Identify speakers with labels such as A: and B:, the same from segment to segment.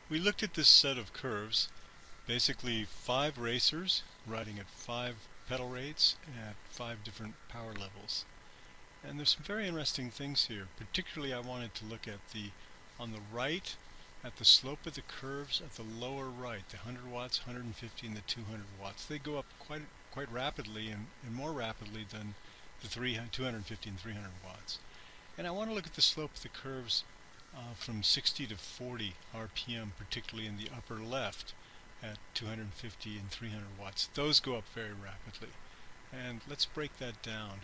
A: We looked at this set of curves, basically 5 racers riding at 5 pedal rates at 5 different power levels. And there's some very interesting things here. Particularly I wanted to look at on the right, at the slope of the curves at the lower right, the 100 watts, 150 and the 200 watts. They go up quite rapidly and more rapidly than the 250 and 300 watts. And I want to look at the slope of the curves from 60 to 40 RPM, particularly in the upper left at 250 and 300 watts. Those go up very rapidly. And let's break that down.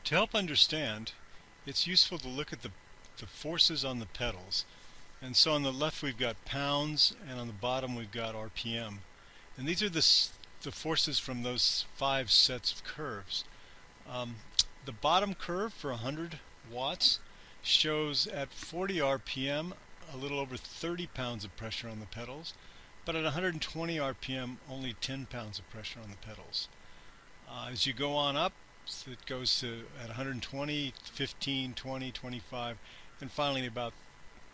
A: To help understand, it's useful to look at the forces on the pedals. And so on the left we've got pounds, and on the bottom we've got RPM. And these are the forces from those 5 sets of curves. The bottom curve for 100 watts shows at 40 RPM a little over 30 pounds of pressure on the pedals, but at 120 RPM only 10 pounds of pressure on the pedals. As you go on up, it goes to at 120, 15, 20, 25, and finally about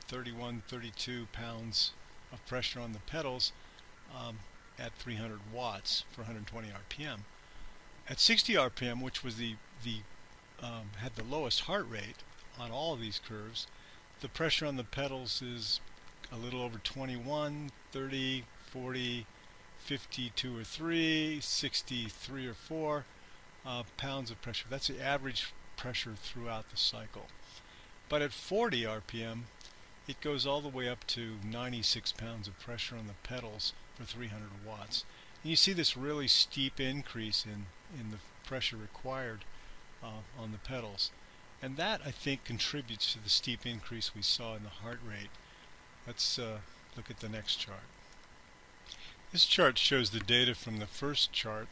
A: 31, 32 pounds of pressure on the pedals at 300 watts for 120 RPM. At 60 RPM, which was had the lowest heart rate on all of these curves, the pressure on the pedals is a little over 21, 30, 40, 52 or 3, 63 or 4 pounds of pressure. That's the average pressure throughout the cycle. But at 40 RPM, it goes all the way up to 96 pounds of pressure on the pedals for 300 watts. And you see this really steep increase in the pressure required on the pedals. And that, I think, contributes to the steep increase we saw in the heart rate. Let's look at the next chart. This chart shows the data from the first chart.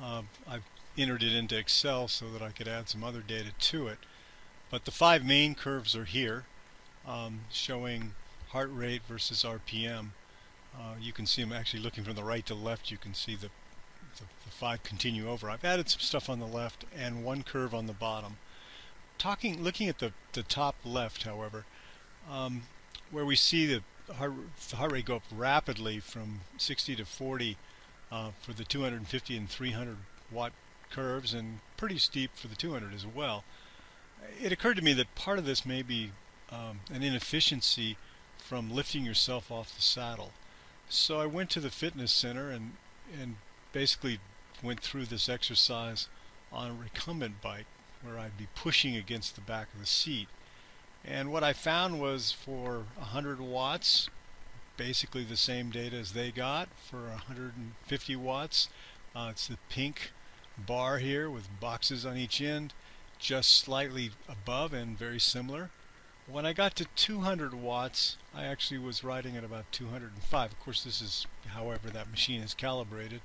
A: I've entered it into Excel so that I could add some other data to it. But the 5 main curves are here, showing heart rate versus RPM. You can see them actually looking from the right to left. You can see the 5 continue over. I've added some stuff on the left and one curve on the bottom. Looking at the top left, however, where we see the heart rate go up rapidly from 60 to 40 for the 250 and 300 watt curves, and pretty steep for the 200 as well. It occurred to me that part of this may be an inefficiency from lifting yourself off the saddle. So I went to the fitness center and basically went through this exercise on a recumbent bike, where I'd be pushing against the back of the seat. And what I found was for 100 watts, basically the same data as they got. For 150 watts, it's the pink bar here with boxes on each end, just slightly above and very similar. When I got to 200 watts, I actually was riding at about 205. Of course, this is however that machine is calibrated.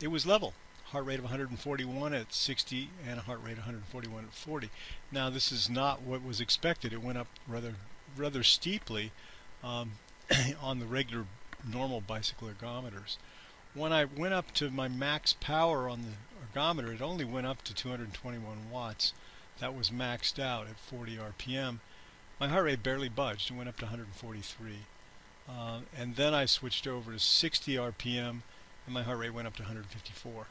A: It was level. Heart rate of 141 at 60 and a heart rate of 141 at 40. Now this is not what was expected. It went up rather steeply on the regular normal bicycle ergometers. When I went up to my max power on the ergometer, it only went up to 221 watts. That was maxed out at 40 RPM. My heart rate barely budged. It went up to 143. And then I switched over to 60 RPM and my heart rate went up to 154.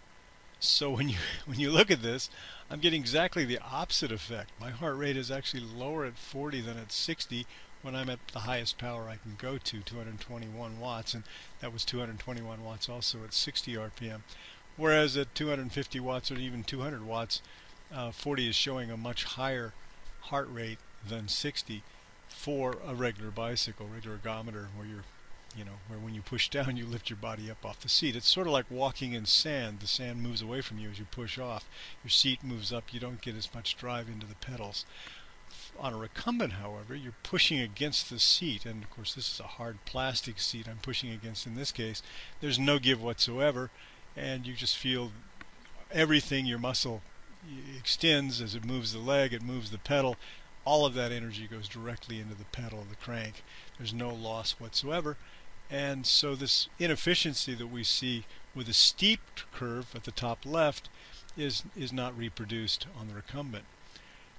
A: So when you look at this, I'm getting exactly the opposite effect. My heart rate is actually lower at 40 than at 60 when I'm at the highest power I can go to, 221 watts, and that was 221 watts also at 60 RPM. Whereas at 250 watts or even 200 watts, 40 is showing a much higher heart rate than 60 for a regular bicycle, regular ergometer, where where when you push down you lift your body up off the seat. It's sort of like walking in sand. The sand moves away from you as you push off. Your seat moves up. You don't get as much drive into the pedals. On a recumbent, however, you're pushing against the seat, and of course this is a hard plastic seat I'm pushing against in this case. There's no give whatsoever, and you just feel everything. Your muscle extends as it moves the leg, it moves the pedal. All of that energy goes directly into the pedal of the crank. There's no loss whatsoever. And so this inefficiency that we see with a steep curve at the top left is not reproduced on the recumbent.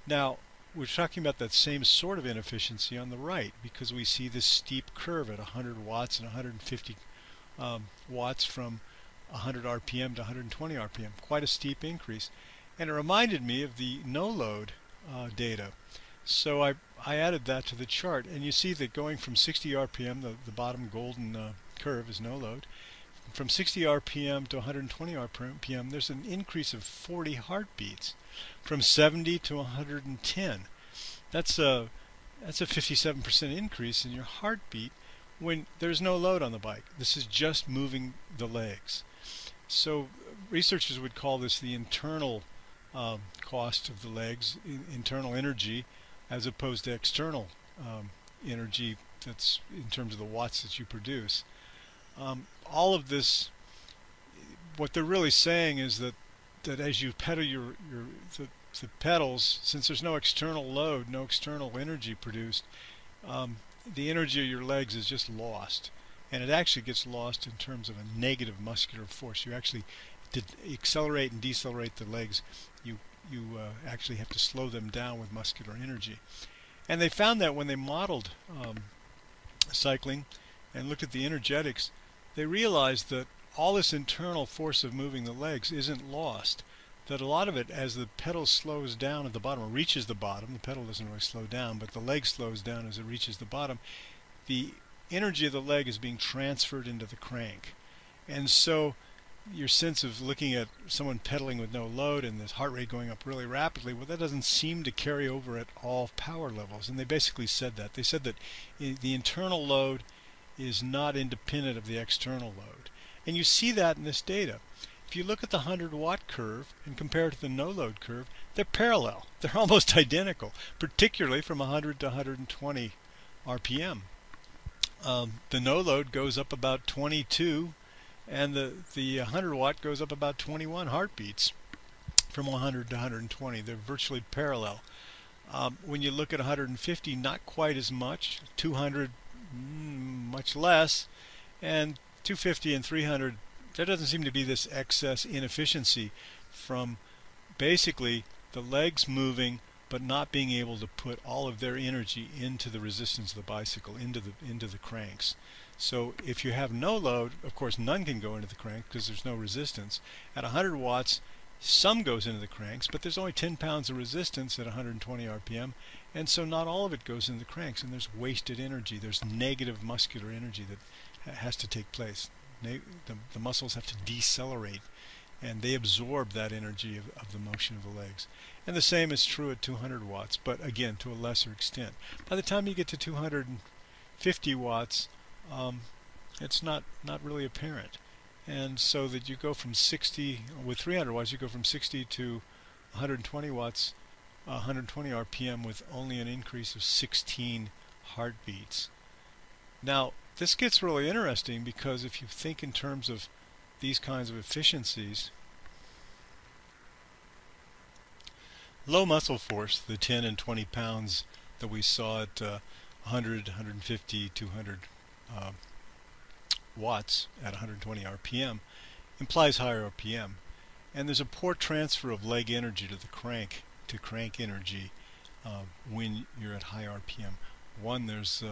A: Now, we're talking about that same sort of inefficiency on the right, because we see this steep curve at 100 watts and 150 watts from 100 RPM to 120 RPM. Quite a steep increase. And it reminded me of the no-load data. So I added that to the chart, and you see that going from 60 RPM, the bottom golden curve is no-load, from 60 RPM to 120 RPM, there's an increase of 40 heartbeats. From 70 to 110. That's a 57% increase in your heartbeat when there's no load on the bike. This is just moving the legs. So researchers would call this the internal cost of the legs, internal energy, as opposed to external energy that's in terms of the watts that you produce. All of this, what they're really saying is that as you pedal the pedals, since there's no external load, no external energy produced, the energy of your legs is just lost. And it actually gets lost in terms of a negative muscular force. You actually, to accelerate and decelerate the legs, you actually have to slow them down with muscular energy. And they found that when they modeled cycling and looked at the energetics, they realized that all this internal force of moving the legs isn't lost. That a lot of it, as the pedal slows down at the bottom, or reaches the bottom, the pedal doesn't really slow down, but the leg slows down as it reaches the bottom, the energy of the leg is being transferred into the crank. And so your sense of looking at someone pedaling with no load and this heart rate going up really rapidly, well, that doesn't seem to carry over at all power levels. And they basically said that. They said that the internal load is not independent of the external load. And you see that in this data. If you look at the 100-watt curve and compare it to the no-load curve, they're parallel. They're almost identical, particularly from 100 to 120 RPM. The no-load goes up about 22, and the 100-watt goes up about 21 heartbeats from 100 to 120. They're virtually parallel. When you look at 150, not quite as much. 200, much less. And 250 and 300, there doesn't seem to be this excess inefficiency from basically the legs moving but not being able to put all of their energy into the resistance of the bicycle, into the cranks. So if you have no load, of course none can go into the crank because there's no resistance. At 100 watts, some goes into the cranks, but there's only 10 pounds of resistance at 120 RPM, and so not all of it goes into the cranks, and there's wasted energy. There's negative muscular energy that has to take place. The muscles have to decelerate, and they absorb that energy of the motion of the legs. And the same is true at 200 watts, but again, to a lesser extent. By the time you get to 250 watts, it's not really apparent. And so that you go from 60, with 300 watts, you go from 60 to 120 watts, 120 RPM with only an increase of 16 heartbeats. Now, this gets really interesting because if you think in terms of these kinds of efficiencies, low muscle force, the 10 and 20 pounds that we saw at 100, 150, 200 watts at 120 RPM implies higher RPM. And there's a poor transfer of leg energy to the crank, to crank energy when you're at high RPM. One, there's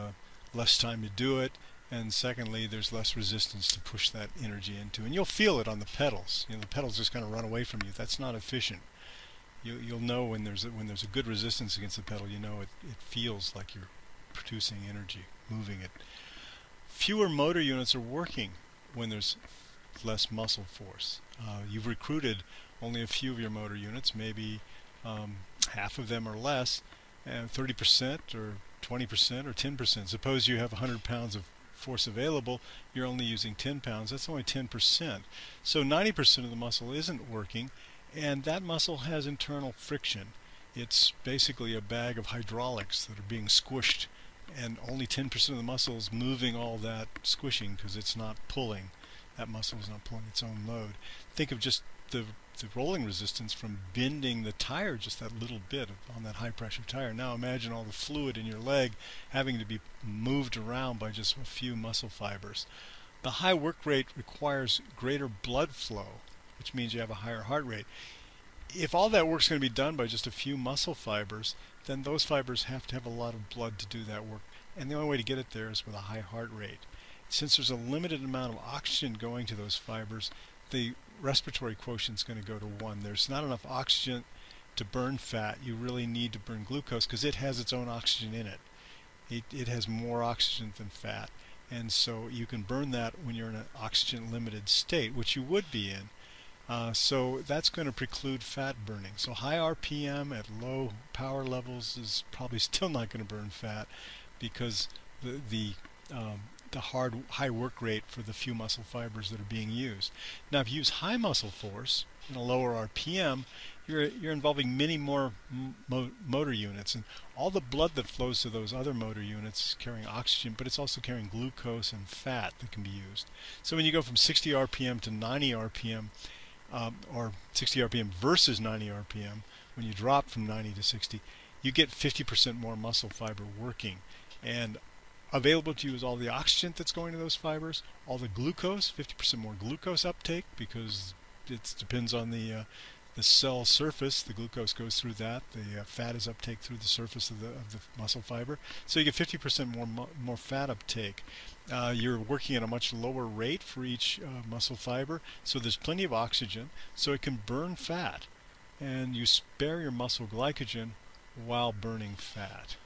A: less time to do it, and secondly, there's less resistance to push that energy into. And you'll feel it on the pedals. You know, the pedals just kind of run away from you. That's not efficient. You'll know when there's a good resistance against the pedal. You know it feels like you're producing energy, moving it. Fewer motor units are working when there's less muscle force. You've recruited only a few of your motor units, maybe half of them or less, and 30% or 20% or 10%. Suppose you have 100 pounds of force available, you're only using 10 pounds. That's only 10%. So 90% of the muscle isn't working, and that muscle has internal friction. It's basically a bag of hydraulics that are being squished, and only 10% of the muscle is moving all that squishing because it's not pulling. That muscle is not pulling its own load. Think of just the rolling resistance from bending the tire just that little bit on that high pressure tire. Now imagine all the fluid in your leg having to be moved around by just a few muscle fibers. The high work rate requires greater blood flow, which means you have a higher heart rate. if all that work's going to be done by just a few muscle fibers, then those fibers have to have a lot of blood to do that work. And the only way to get it there is with a high heart rate. Since there's a limited amount of oxygen going to those fibers, the respiratory quotient is going to go to 1. There's not enough oxygen to burn fat. You really need to burn glucose because it has its own oxygen in it. It has more oxygen than fat. And so you can burn that when you're in an oxygen limited state, which you would be in. So that's going to preclude fat burning. So high RPM at low power levels is probably still not going to burn fat because the high work rate for the few muscle fibers that are being used. Now, if you use high muscle force and a lower RPM, you're involving many more motor units, and all the blood that flows to those other motor units is carrying oxygen, but it's also carrying glucose and fat that can be used. So when you go from 60 RPM to 90 RPM, or 60 RPM versus 90 RPM, when you drop from 90 to 60, you get 50% more muscle fiber working. And available to you is all the oxygen that's going to those fibers, all the glucose, 50% more glucose uptake because it depends on the cell surface. The glucose goes through that. The fat is uptake through the surface of the muscle fiber. So you get 50% more fat uptake. You're working at a much lower rate for each muscle fiber, so there's plenty of oxygen, so it can burn fat, and you spare your muscle glycogen while burning fat.